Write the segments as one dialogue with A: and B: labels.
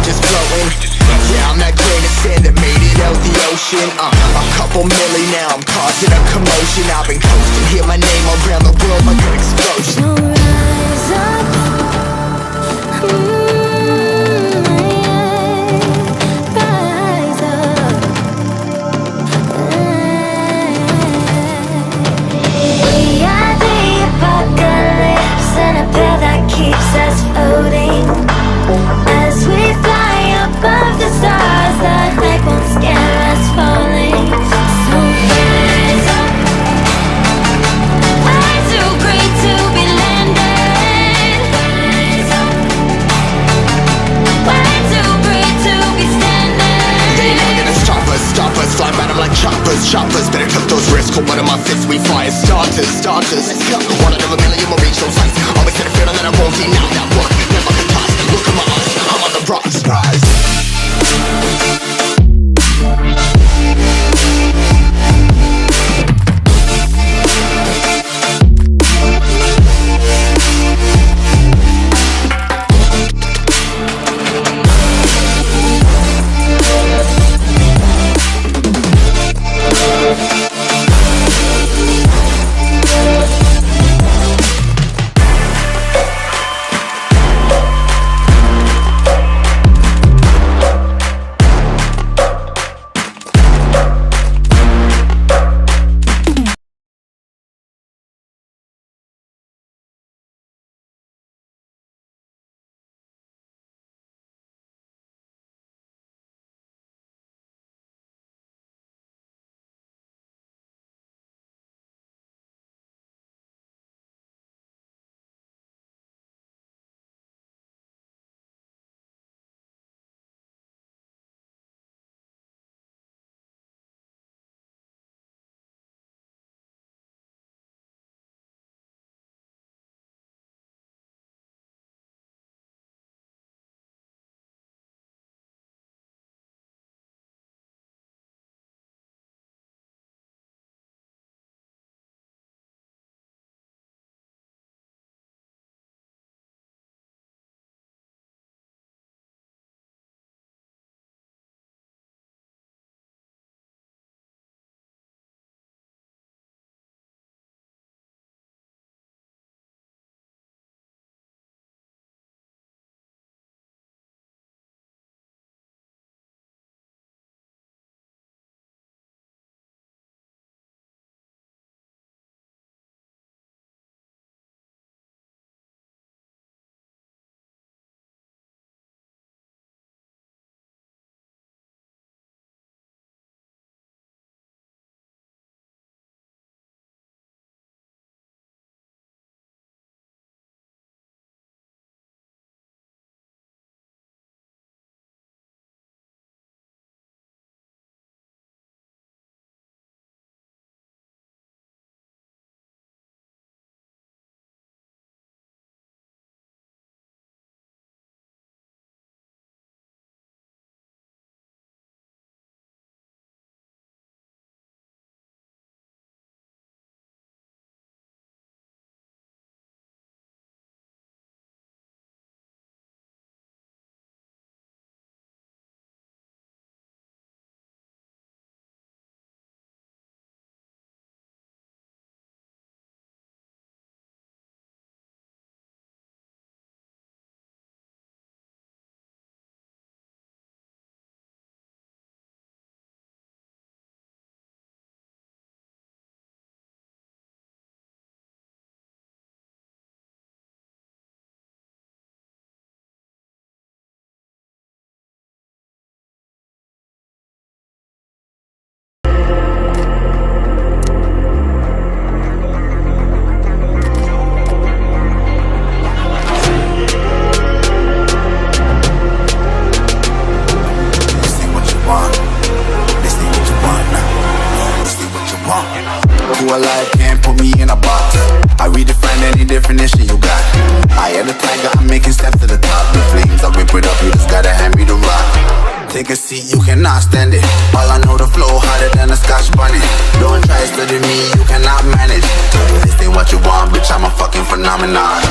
A: just floating. Yeah, I'm that grain of sand that made it out the ocean. A couple milli now, I'm causing a commotion. I've been coasting, hear my name around the world like an explosion.
B: So rise up, rise up. We are the apocalypse, and a pill that keeps us floating. As we fly above the stars, the night won't scare us falling. So rise up. I'm too great to be landed. Rise up. We're too great to be standing.
A: They ain't gonna stop us, flying by them like choppers. Better cut those risks, hold one of my fists, we fire starters. Let's go. One out of a million will reach those heights. Always had a feeling that I won't deny that work. Never can toss. Look at my eyes, I'm on the rocks. Rise.
C: who alive can't put me in a box. I redefine any definition you got. I am the tiger, I'm making steps to the top. The flames, I rip it up, you just gotta hand me the rock. Take a seat, you cannot stand it. All I know, the flow harder than a Scotch bunny. Don't try study me, you cannot manage. This ain't what you want, bitch, I'm a fucking phenomenon.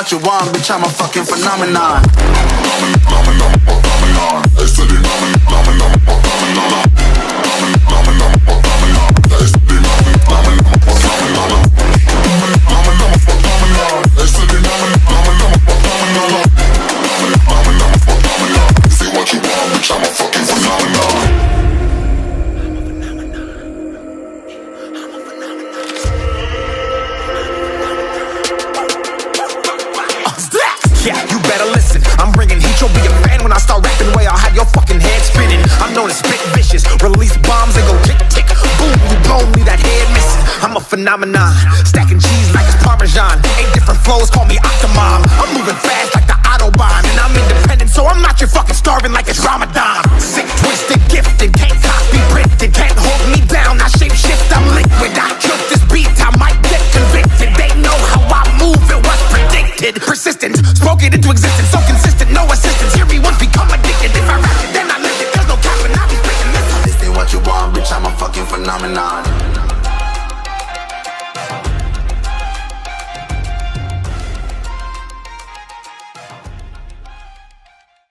C: what you want, bitch, I'm a fucking phenomenon.
D: Yeah, you better listen. I'm bringing heat, you'll be a fan when I start rapping. Way I'll have your fucking head spinning. I'm known as spit vicious, release bombs and go tick tick. Boom, you blow me that head missing. I'm a phenomenon, stacking cheese like it's Parmesan. 8 different flows, call me Octomom. I'm moving fast.